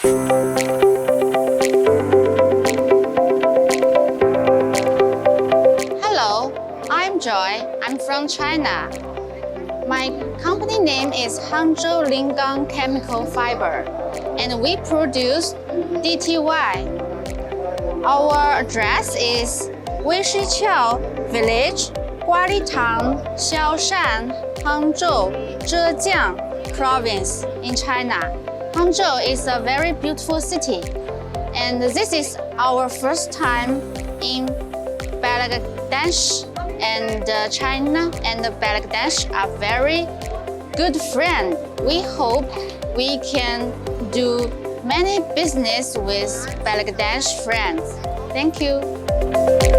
Hello, I'm Joy. I'm from China. My company name is Hangzhou Lingang Chemical Fiber, and we produce DTY. Our address is Weishiqiao Village, Guali Town, Xiaoshan, Hangzhou, Zhejiang Province in China. Hangzhou is a very beautiful city, and this is our first time in Bangladesh, and China and Bangladesh are very good friends. We hope we can do many business with Bangladesh friends. Thank you.